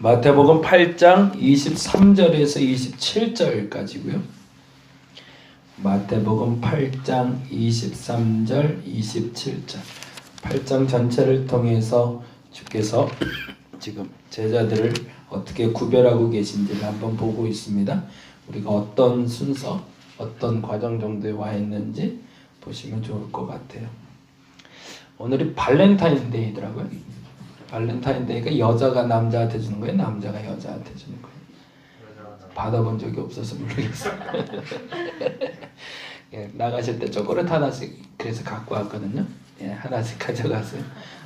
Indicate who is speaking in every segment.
Speaker 1: 마태복음 8장 23절에서 27절까지고요. 마태복음 8장 23절, 27절. 8장 전체를 통해서 주께서 지금 제자들을 어떻게 구별하고 계신지를 한번 보고 있습니다. 우리가 어떤 순서, 어떤 과정 정도에 와 있는지 보시면 좋을 것 같아요. 오늘이 발렌타인데이더라고요. 발렌타인데이가 여자가 남자한테 주는 거예요? 남자가 여자한테 주는 거예요? 받아본 적이 없어서 모르겠어요. 예, 나가실 때 초콜릿 하나씩 그래서 갖고 왔거든요. 예, 하나씩 가져가세요.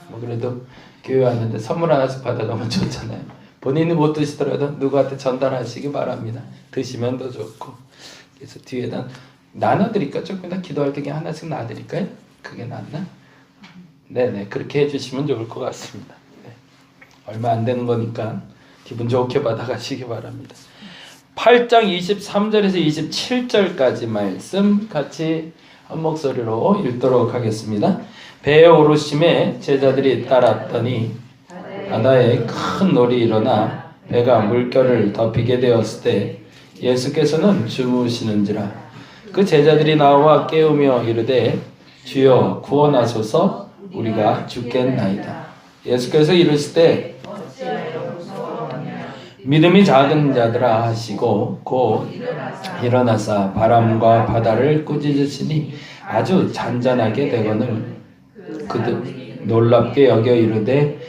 Speaker 1: 뭐 그래도 교회 왔는데 선물 하나씩 받아가면 좋잖아요. 본인이 못 드시더라도 누구한테 전달하시기 바랍니다. 드시면 더 좋고. 그래서 뒤에다 나눠드릴까요? 조금 더 기도할 때 하나씩 놔드릴까요? 그게 낫나? 네네, 그렇게 해주시면 좋을 것 같습니다. 네. 얼마 안 되는 거니까 기분 좋게 받아가시기 바랍니다. 8장 23절에서 27절까지 말씀 같이 한 목소리로 읽도록 하겠습니다. 배에 오르심에 제자들이 따랐더니 바다에 큰 놀이 일어나 배가 물결을 덮이게 되었을 때 예수께서는 주무시는지라. 그 제자들이 나와 깨우며 이르되 주여 구원하소서 우리가 죽겠나이다. 예수께서 이르실 때 믿음이 작은 자들아 하시고 곧 일어나사 바람과 바다를 꾸짖으시니 아주 잔잔하게 되거늘 그들 놀랍게 여겨 이르되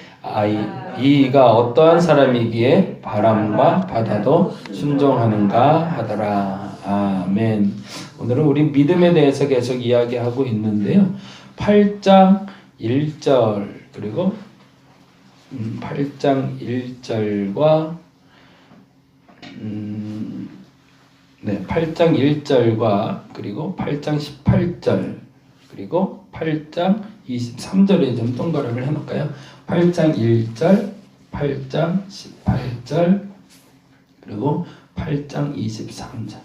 Speaker 1: 이가 어떠한 사람이기에 바람과 바다도 순종하는가 하더라. 아멘. 오늘은 우리 믿음에 대해서 계속 이야기하고 있는데요. 8장 1절 그리고 8장 1절과 8장 1절과 그리고 8장 18절 그리고 8장 23절에 좀 동그라미를 해놓을까요? 8장 1절, 8장 18절 그리고 8장 23절.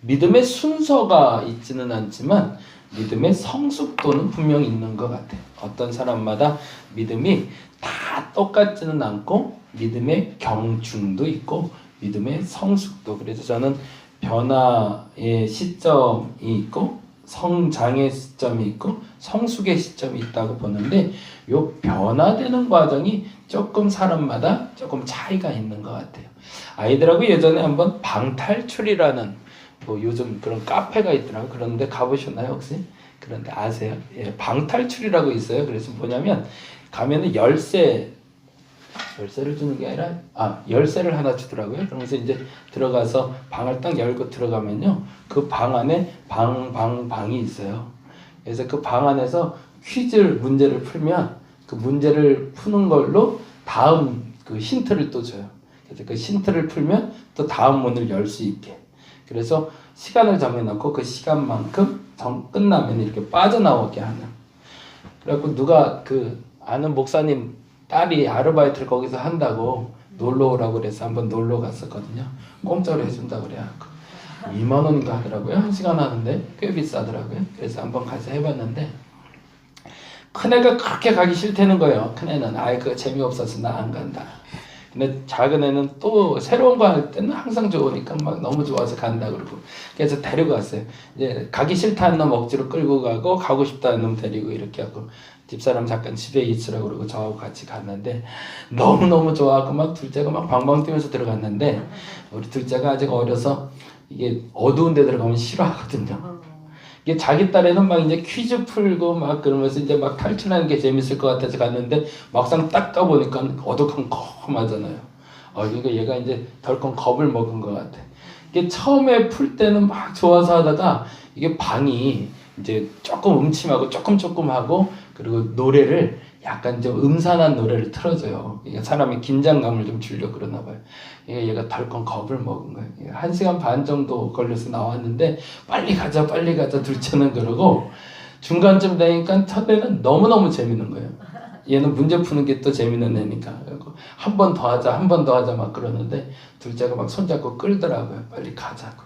Speaker 1: 믿음의 순서가 있지는 않지만 믿음의 성숙도는 분명히 있는 것 같아요. 어떤 사람마다 믿음이 다 똑같지는 않고 믿음의 경중도 있고 믿음의 성숙도. 그래서 저는 변화의 시점이 있고 성장의 시점이 있고 성숙의 시점이 있다고 보는데 이 변화되는 과정이 조금 사람마다 조금 차이가 있는 것 같아요. 아이들하고 예전에 한번 방탈출이라는 뭐 요즘 그런 카페가 있더라고요. 그런데 가보셨나요 혹시? 그런데 아세요? 예, 방탈출이라고 있어요. 그래서 뭐냐면 가면은 열쇠를 주는 게 아니라 열쇠를 하나 주더라고요. 그러면서 이제 들어가서 방을 딱 열고 들어가면요, 그 방 안에 방이 있어요. 그래서 그 방 안에서 문제를 풀면 그 문제를 푸는 걸로 다음 그 힌트를 또 줘요. 그래서 그 힌트를 풀면 또 다음 문을 열 수 있게. 그래서 시간을 정해놓고 그 시간만큼 끝나면 이렇게 빠져나오게 하는. 그래갖고 누가 그 아는 목사님 딸이 아르바이트를 거기서 한다고 놀러 오라고 그래서 한번 놀러 갔었거든요. 공짜로 해준다고 그래갖고 2만 원인가 하더라고요. 1시간 하는데 꽤 비싸더라고요. 그래서 한번 가서 해봤는데 큰애가 그렇게 가기 싫다는 거예요. 큰애는 그거 재미없어서 나 안 간다. 근데 작은 애는 또 새로운 거 할 때는 항상 좋으니까 막 너무 좋아서 간다 그러고, 그래서 데리고 갔어요. 이제 가기 싫다는 놈 억지로 끌고 가고 싶다는 놈 데리고 이렇게 하고, 집사람 잠깐 집에 있으라고 그러고 저하고 같이 갔는데 너무너무 좋아하고 막 둘째가 막 방방 뛰면서 들어갔는데, 우리 둘째가 아직 어려서 이게 어두운 데 들어가면 싫어하거든요. 이게 자기 딸에는 막 이제 퀴즈 풀고 막 그러면서 이제 막 탈출하는 게 재밌을 것 같아서 갔는데 막상 딱 가보니까 어두컴컴하잖아요. 그러니까 얘가 이제 덜컹 겁을 먹은 것 같아. 이게 처음에 풀 때는 막 좋아서 하다가 이게 방이 이제 조금 음침하고 조금하고, 그리고 노래를 약간 좀 음산한 노래를 틀어줘요. 이게 사람이 긴장감을 좀 주려고 그러나 봐요. 얘가 덜컹 겁을 먹은 거예요. 1시간 반 정도 걸려서 나왔는데 빨리 가자 둘째는 그러고, 중간쯤 되니까 첫째는 너무너무 재밌는 거예요. 얘는 문제 푸는 게 또 재밌는 애니까. 한 번 더 하자 막 그러는데 둘째가 막 손잡고 끌더라고요. 빨리 가자고.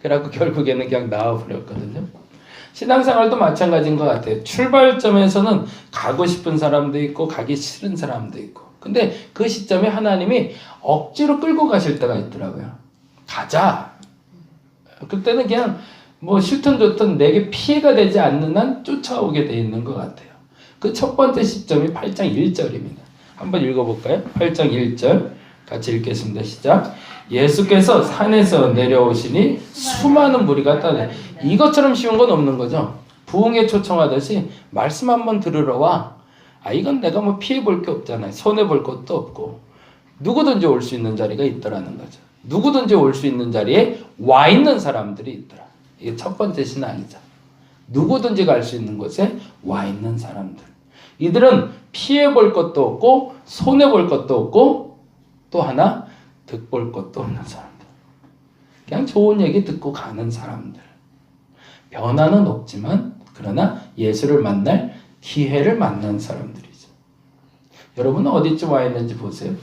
Speaker 1: 그래갖고 결국에는 그냥 나와버렸거든요. 신앙생활도 마찬가지인 것 같아요. 출발점에서는 가고 싶은 사람도 있고 가기 싫은 사람도 있고, 근데 그 시점에 하나님이 억지로 끌고 가실 때가 있더라고요. 가자. 그때는 그냥 뭐 싫든 좋든 내게 피해가 되지 않는 한 쫓아오게 돼 있는 것 같아요. 그 첫 번째 시점이 8장 1절입니다. 한번 읽어볼까요? 8장 1절 같이 읽겠습니다. 시작. 예수께서 산에서 내려오시니 수많은 무리가 따라. 이것처럼 쉬운 건 없는 거죠. 부흥에 초청하듯이 말씀 한번 들으러 와. 이건 내가 뭐 피해 볼 게 없잖아요. 손해 볼 것도 없고 누구든지 올 수 있는 자리가 있더라는 거죠. 누구든지 올 수 있는 자리에 와 있는 사람들이 있더라. 이게 첫 번째 신앙이죠. 누구든지 갈 수 있는 곳에 와 있는 사람들. 이들은 피해 볼 것도 없고 손해 볼 것도 없고 또 하나 득볼 것도 없는 사람들. 그냥 좋은 얘기 듣고 가는 사람들. 변화는 없지만 그러나 예수를 만날 기회를 만난 사람들이죠. 여러분은 어디쯤 와 있는지 보세요.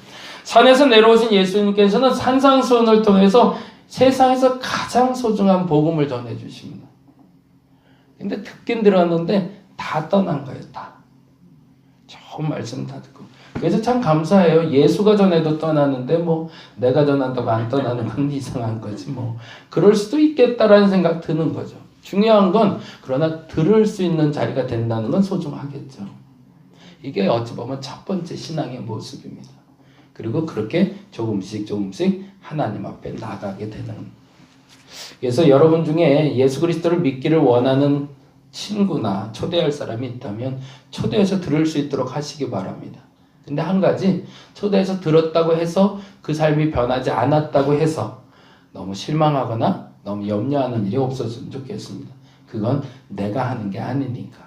Speaker 1: 산에서 내려오신 예수님께서는 산상수훈을 통해서 세상에서 가장 소중한 복음을 전해주십니다. 근데 듣긴 들었는데 다 떠난 거예요. 다. 좋은 말씀 다 듣고. 그래서 참 감사해요. 예수가 전해도 떠나는데 뭐 내가 전한다고 안 떠나는 건 이상한 거지 뭐. 그럴 수도 있겠다라는 생각 드는 거죠. 중요한 건 그러나 들을 수 있는 자리가 된다는 건 소중하겠죠. 이게 어찌 보면 첫 번째 신앙의 모습입니다. 그리고 그렇게 조금씩 하나님 앞에 나가게 되는. 그래서 여러분 중에 예수 그리스도를 믿기를 원하는 친구나 초대할 사람이 있다면 초대해서 들을 수 있도록 하시기 바랍니다. 근데 한 가지, 초대해서 들었다고 해서 그 삶이 변하지 않았다고 해서 너무 실망하거나 너무 염려하는 일이 없었으면 좋겠습니다. 그건 내가 하는 게 아니니까.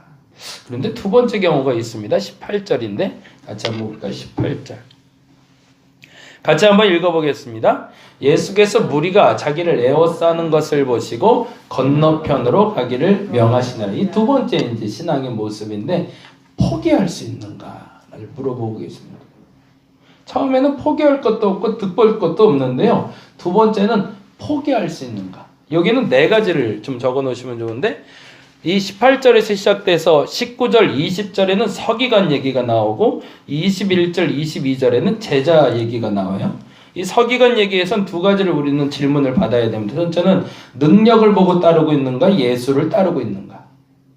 Speaker 1: 그런데 두 번째 경우가 있습니다. 18절인데 같이 한번 볼까요? 18절. 같이 한번 읽어보겠습니다. 예수께서 무리가 자기를 에워싸는 것을 보시고 건너편으로 가기를 명하시니라. 이 두 번째 이제 신앙의 모습인데 포기할 수 있는가를 물어보고 계십니다. 처음에는 포기할 것도 없고 득볼 것도 없는데요. 두 번째는 포기할 수 있는가. 여기는 네 가지를 좀 적어 놓으시면 좋은데 이 18절에서 시작돼서 19절, 20절에는 서기관 얘기가 나오고 21절, 22절에는 제자 얘기가 나와요. 이 서기관 얘기에선 두 가지를 우리는 질문을 받아야 됩니다. 첫째는 능력을 보고 따르고 있는가, 예수를 따르고 있는가.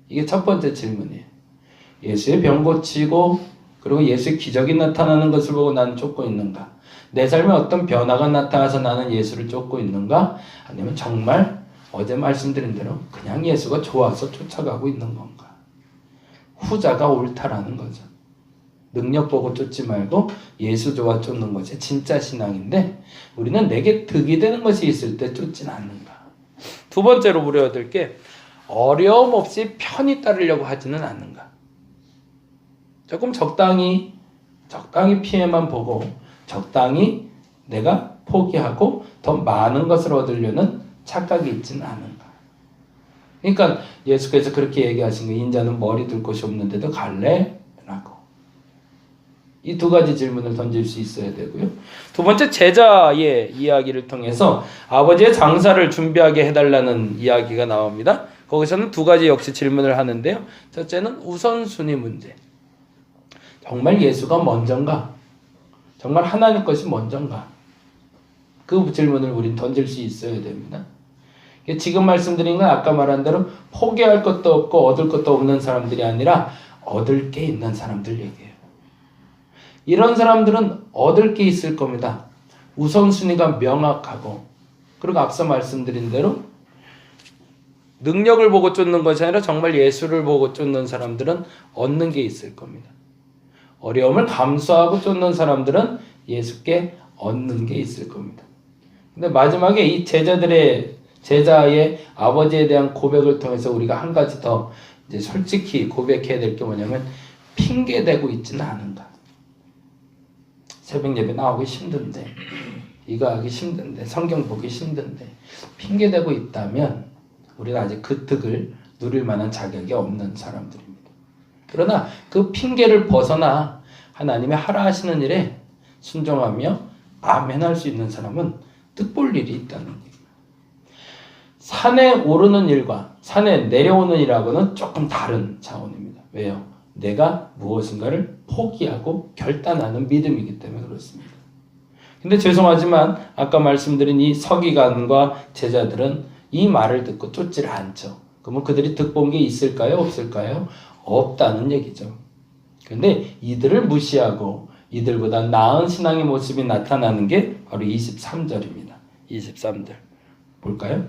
Speaker 1: 이게 첫 번째 질문이에요. 예수의 병 고치고 그리고 예수의 기적이 나타나는 것을 보고 나는 쫓고 있는가. 내 삶에 어떤 변화가 나타나서 나는 예수를 쫓고 있는가. 아니면 정말 어제 말씀드린 대로 그냥 예수가 좋아서 쫓아가고 있는 건가. 후자가 옳다라는 거죠. 능력 보고 쫓지 말고 예수 좋아 쫓는 것이 진짜 신앙인데 우리는 내게 득이 되는 것이 있을 때 쫓진 않는가. 두 번째로 물어야 게 어려움 없이 편히 따르려고 하지는 않는가. 조금 적당히 피해만 보고 적당히 내가 포기하고 더 많은 것을 얻으려는 착각이 있지는 않은가. 그러니까 예수께서 그렇게 얘기하신 거 인자는 머리 둘 곳이 없는데도 갈래? 라고. 이 두 가지 질문을 던질 수 있어야 되고요. 두 번째 제자의 이야기를 통해서 아버지의 장사를 준비하게 해달라는 이야기가 나옵니다. 거기서는 두 가지 역시 질문을 하는데요. 첫째는 우선순위 문제. 정말 예수가 먼저인가? 정말 하나님 것이 먼저인가? 그 질문을 우린 던질 수 있어야 됩니다. 지금 말씀드린 건 아까 말한 대로 포기할 것도 없고 얻을 것도 없는 사람들이 아니라 얻을 게 있는 사람들 얘기예요. 이런 사람들은 얻을 게 있을 겁니다. 우선순위가 명확하고 그리고 앞서 말씀드린 대로 능력을 보고 쫓는 것이 아니라 정말 예수를 보고 쫓는 사람들은 얻는 게 있을 겁니다. 어려움을 감수하고 쫓는 사람들은 예수께 얻는 게 있을 겁니다. 근데 마지막에 이 제자의 아버지에 대한 고백을 통해서 우리가 한 가지 더 이제 솔직히 고백해야 될 게 뭐냐면 핑계대고 있지는 않은가. 새벽 예배 나오기 힘든데, 이거 하기 힘든데, 성경 보기 힘든데 핑계대고 있다면 우리는 아직 그 득을 누릴 만한 자격이 없는 사람들입니다. 그러나 그 핑계를 벗어나 하나님의 하라 하시는 일에 순종하며 아멘할 수 있는 사람은 뜻볼 일이 있다는 얘기입니다. 산에 오르는 일과 산에 내려오는 일하고는 조금 다른 차원입니다. 왜요? 내가 무엇인가를 포기하고 결단하는 믿음이기 때문에 그렇습니다. 근데 죄송하지만 아까 말씀드린 이 서기관과 제자들은 이 말을 듣고 쫓지를 않죠. 그러면 그들이 득본 게 있을까요? 없을까요? 없다는 얘기죠. 그런데 이들을 무시하고 이들보다 나은 신앙의 모습이 나타나는 게 바로 23절입니다. 23절 볼까요?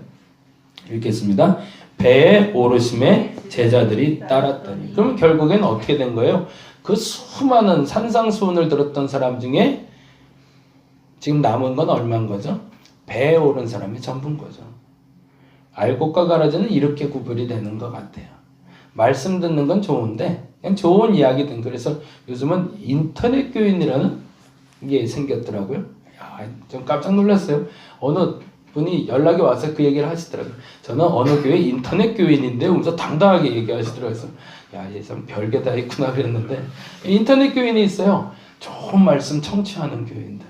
Speaker 1: 읽겠습니다. 배에 오르심에 제자들이 따랐더니. 그럼 결국엔 어떻게 된 거예요? 그 수많은 산상수훈을 들었던 사람 중에 지금 남은 건 얼마인 거죠? 배에 오른 사람이 전부인 거죠. 알곡과 가라지는 이렇게 구별이 되는 것 같아요. 말씀 듣는 건 좋은데 그냥 좋은 이야기든. 그래서 요즘은 인터넷 교인이라는 게 생겼더라고요. 야, 좀 깜짝 놀랐어요. 어느 분이 연락이 와서 그 얘기를 하시더라고요. 저는 어느 교회 인터넷 교인인데 하면서 당당하게 얘기하시더라고요. 야, 얘 참 별게 다 있구나 그랬는데 인터넷 교인이 있어요. 좋은 말씀 청취하는 교인들.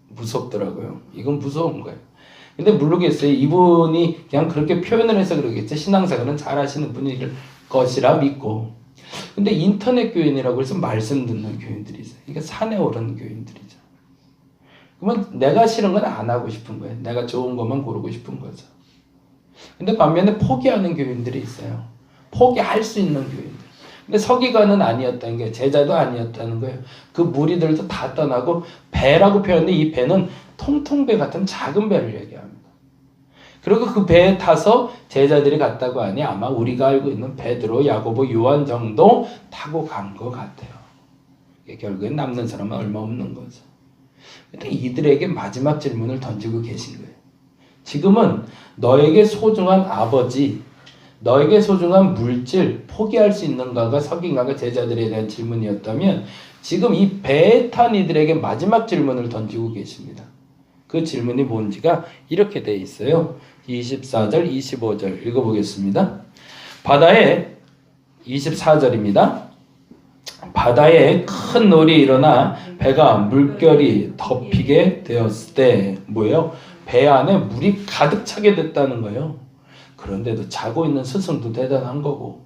Speaker 1: 무섭더라고요. 이건 무서운 거예요. 근데 모르겠어요. 이분이 그냥 그렇게 표현을 해서 그러겠지. 신앙생활은 잘 하시는 분일 것이라 믿고. 근데 인터넷 교인이라고 해서 말씀 듣는 교인들이 있어요. 이게 산에 오른 교인들이죠. 그러면 내가 싫은 건 안 하고 싶은 거예요. 내가 좋은 것만 고르고 싶은 거죠. 근데 반면에 포기하는 교인들이 있어요. 포기할 수 있는 교인들. 근데 서기관은 아니었다는 게 제자도 아니었다는 거예요. 그 무리들도 다 떠나고 배라고 표현했는데 이 배는 통통배 같은 작은 배를 얘기합니다. 그리고 그 배에 타서 제자들이 갔다고 하니 아마 우리가 알고 있는 베드로, 야고보, 요한 정도 타고 간 것 같아요. 결국엔 남는 사람은 얼마 없는 거죠. 근데 이들에게 마지막 질문을 던지고 계신 거예요. 지금은 너에게 소중한 아버지, 너에게 소중한 물질 포기할 수 있는가가 서기관과 제자들에 대한 질문이었다면 지금 이 배에 탄 이들에게 마지막 질문을 던지고 계십니다. 그 질문이 뭔지가 이렇게 돼 있어요. 24절, 25절 읽어보겠습니다. 바다에 24절입니다. 바다에 큰 놀이 일어나 배가 물결이 덮이게 되었을 때 뭐예요? 배 안에 물이 가득 차게 됐다는 거예요. 그런데도 자고 있는 스승도 대단한 거고.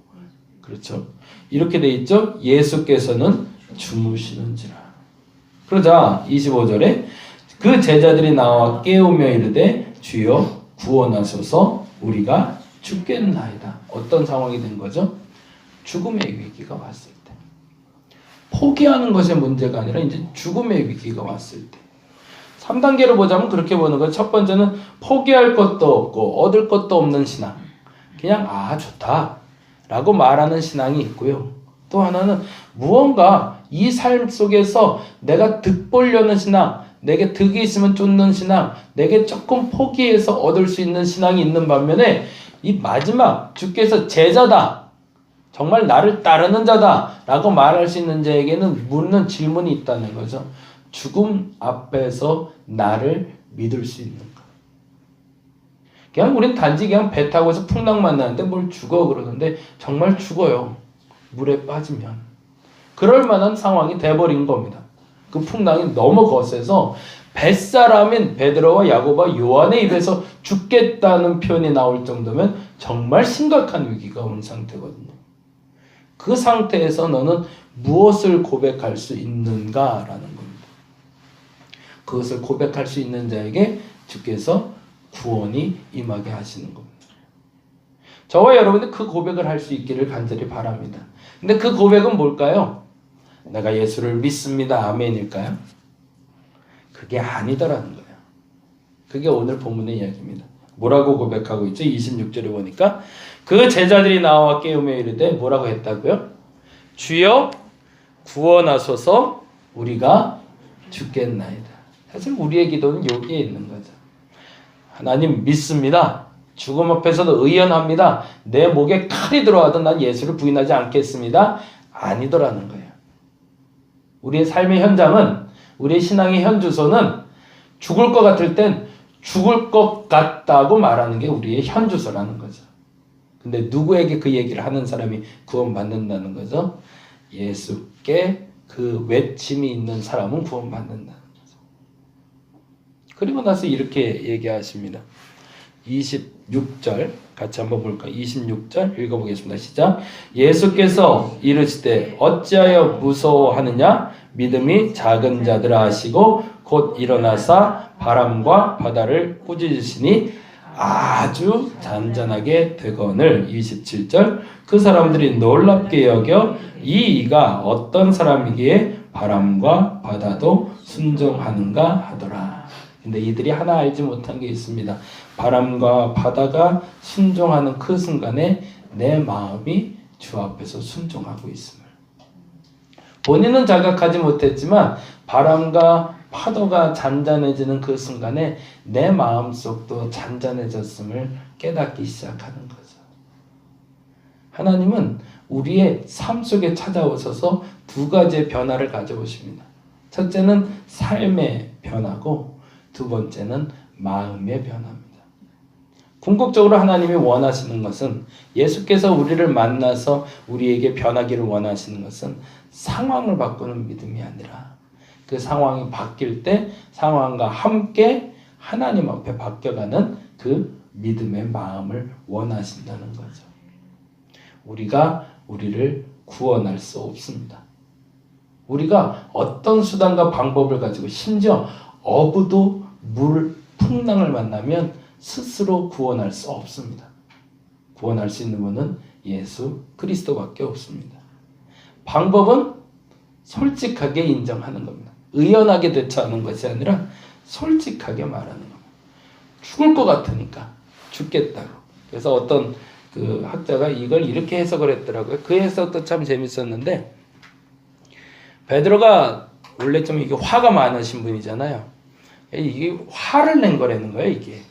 Speaker 1: 그렇죠? 이렇게 돼 있죠? 예수께서는 주무시는지라. 그러자 25절에 그 제자들이 나와 깨우며 이르되 주여 구원하소서 우리가 죽겠나이다. 어떤 상황이 된 거죠? 죽음의 위기가 왔을 때. 포기하는 것의 문제가 아니라 이제 죽음의 위기가 왔을 때. 3단계로 보자면 그렇게 보는 거예요. 첫 번째는 포기할 것도 없고 얻을 것도 없는 신앙. 그냥 좋다 라고 말하는 신앙이 있고요. 또 하나는 무언가 이 삶 속에서 내가 득보려는 신앙, 내게 득이 있으면 쫓는 신앙, 내게 조금 포기해서 얻을 수 있는 신앙이 있는 반면에 이 마지막 주께서 제자다, 정말 나를 따르는 자다 라고 말할 수 있는 자에게는 묻는 질문이 있다는 거죠. 죽음 앞에서 나를 믿을 수 있는가? 그냥 우린 단지 그냥 배 타고서 풍랑 만나는데 뭘 죽어 그러는데 정말 죽어요. 물에 빠지면. 그럴 만한 상황이 돼버린 겁니다. 그 풍랑이 너무 거세서 뱃사람인 베드로와 야고보와 요한의 입에서 죽겠다는 표현이 나올 정도면 정말 심각한 위기가 온 상태거든요. 그 상태에서 너는 무엇을 고백할 수 있는가라는 겁니다. 그것을 고백할 수 있는 자에게 주께서 구원이 임하게 하시는 겁니다. 저와 여러분이 그 고백을 할 수 있기를 간절히 바랍니다. 근데 그 고백은 뭘까요? 내가 예수를 믿습니다. 아멘일까요? 그게 아니더라는 거예요. 그게 오늘 본문의 이야기입니다. 뭐라고 고백하고 있죠? 26절에 보니까 그 제자들이 나와 깨우며 이르되 뭐라고 했다고요? 주여 구원하소서 우리가 죽겠나이다. 사실 우리의 기도는 여기에 있는 거죠. 하나님 믿습니다. 죽음 앞에서도 의연합니다. 내 목에 칼이 들어와도 난 예수를 부인하지 않겠습니다. 아니더라는 거예요. 우리의 삶의 현장은, 우리의 신앙의 현주소는 죽을 것 같을 땐 죽을 것 같다고 말하는 게 우리의 현주소라는 거죠. 근데 누구에게 그 얘기를 하는 사람이 구원받는다는 거죠? 예수께 그 외침이 있는 사람은 구원받는다는 거죠. 그리고 나서 이렇게 얘기하십니다. 26절 같이 한번 볼까요? 26절 읽어보겠습니다. 시작. 예수께서 이르시되 어찌하여 무서워하느냐? 믿음이 작은 자들아 하시고 곧 일어나사 바람과 바다를 꾸짖으시니 아주 잔잔하게 되거늘. 27절. 그 사람들이 놀랍게 여겨 이 이가 어떤 사람이기에 바람과 바다도 순종하는가 하더라. 근데 이들이 하나 알지 못한 게 있습니다. 바람과 바다가 순종하는 그 순간에 내 마음이 주 앞에서 순종하고 있음을. 본인은 자각하지 못했지만 바람과 파도가 잔잔해지는 그 순간에 내 마음속도 잔잔해졌음을 깨닫기 시작하는 거죠. 하나님은 우리의 삶 속에 찾아오셔서 두 가지의 변화를 가져오십니다. 첫째는 삶의 변화고 두 번째는 마음의 변화입니다. 궁극적으로 하나님이 원하시는 것은, 예수께서 우리를 만나서 우리에게 변하기를 원하시는 것은 상황을 바꾸는 믿음이 아니라 그 상황이 바뀔 때 상황과 함께 하나님 앞에 바뀌어가는 그 믿음의 마음을 원하신다는 거죠. 우리가 우리를 구원할 수 없습니다. 우리가 어떤 수단과 방법을 가지고 심지어 어부도 물 풍랑을 만나면 스스로 구원할 수 없습니다. 구원할 수 있는 분은 예수 그리스도밖에 없습니다. 방법은 솔직하게 인정하는 겁니다. 의연하게 대처하는 것이 아니라 솔직하게 말하는 겁니다. 죽을 것 같으니까 죽겠다고. 그래서 어떤 그 학자가 이걸 이렇게 해석을 했더라고요. 그 해석도 참 재밌었는데, 베드로가 원래 좀 이게 화가 많으신 분이잖아요. 이게 화를 낸 거라는 거예요. 이게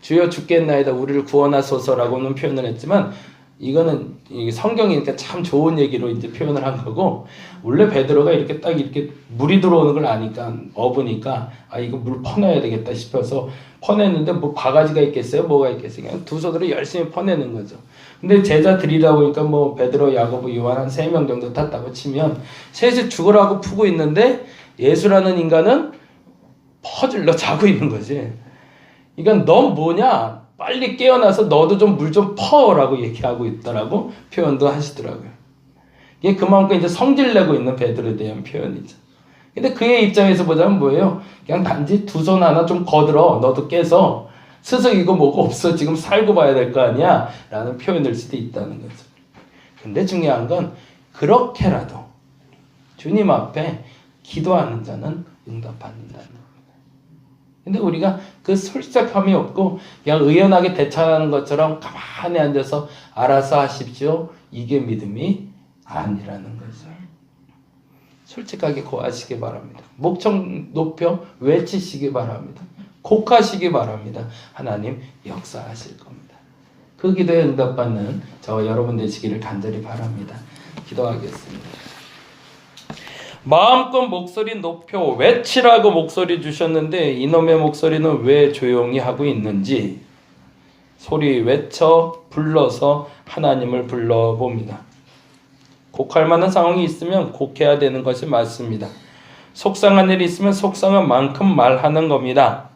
Speaker 1: 주여 죽겠나이다 우리를 구원하소서라고는 표현을 했지만, 이거는 성경이니까 참 좋은 얘기로 이제 표현을 한 거고, 원래 베드로가 이렇게 딱 이렇게 물이 들어오는 걸 아니까, 어부니까 아 이거 물 퍼내야 되겠다 싶어서 퍼냈는데 뭐 바가지가 있겠어요? 뭐가 있겠어요? 그냥 두 손으로 열심히 퍼내는 거죠. 근데 제자들이다 보니까 뭐 베드로, 야고보, 요한 한 3명 정도 탔다고 치면 셋이 죽으라고 푸고 있는데 예수라는 인간은 퍼질러 자고 있는 거지. 그러니까 넌 뭐냐? 빨리 깨어나서 너도 좀 물 좀 퍼라고 얘기하고 있더라고 표현도 하시더라고요. 이게 그만큼 이제 성질내고 있는 베드로에 대한 표현이죠. 근데 그의 입장에서 보자면 뭐예요? 그냥 단지 두 손 하나 좀 거들어 너도 깨서 스승 이거 뭐가 없어 지금 살고 봐야 될 거 아니야 라는 표현일 수도 있다는 거죠. 근데 중요한 건 그렇게라도 주님 앞에 기도하는 자는 응답받는다는 겁니다. 근데 우리가 그 솔직함이 없고 그냥 의연하게 대처하는 것처럼 가만히 앉아서 알아서 하십시오. 이게 믿음이 아니라는 거죠. 솔직하게 고하시기 바랍니다. 목청 높여 외치시기 바랍니다. 곡하시기 바랍니다. 하나님 역사하실 겁니다. 그 기도에 응답받는 저와 여러분 되시기를 간절히 바랍니다. 기도하겠습니다. 마음껏 목소리 높여 외치라고 목소리 주셨는데 이놈의 목소리는 왜 조용히 하고 있는지 소리 외쳐 불러서 하나님을 불러봅니다. 곡할 만한 상황이 있으면 곡해야 되는 것이 맞습니다. 속상한 일이 있으면 속상한 만큼 말하는 겁니다.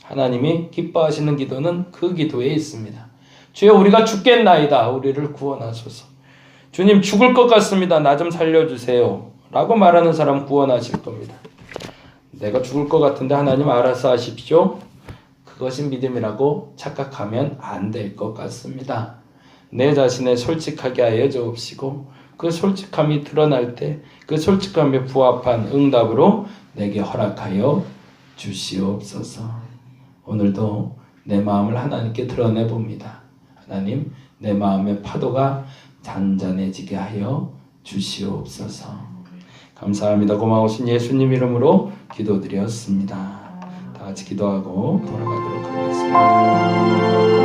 Speaker 1: 하나님이 기뻐하시는 기도는 그 기도에 있습니다. 주여 우리가 죽겠나이다. 우리를 구원하소서. 주님 죽을 것 같습니다. 나 좀 살려주세요. 라고 말하는 사람 구원하실 겁니다. 내가 죽을 것 같은데 하나님 알아서 하십시오. 그것이 믿음이라고 착각하면 안 될 것 같습니다. 내 자신을 솔직하게 하여 주옵시고 그 솔직함이 드러날 때 그 솔직함에 부합한 응답으로 내게 허락하여 주시옵소서. 오늘도 내 마음을 하나님께 드러내 봅니다. 하나님 내 마음의 파도가 잔잔해지게 하여 주시옵소서. 감사합니다. 고마우신 예수님 이름으로 기도드렸습니다. 다 같이 기도하고 돌아가도록 하겠습니다.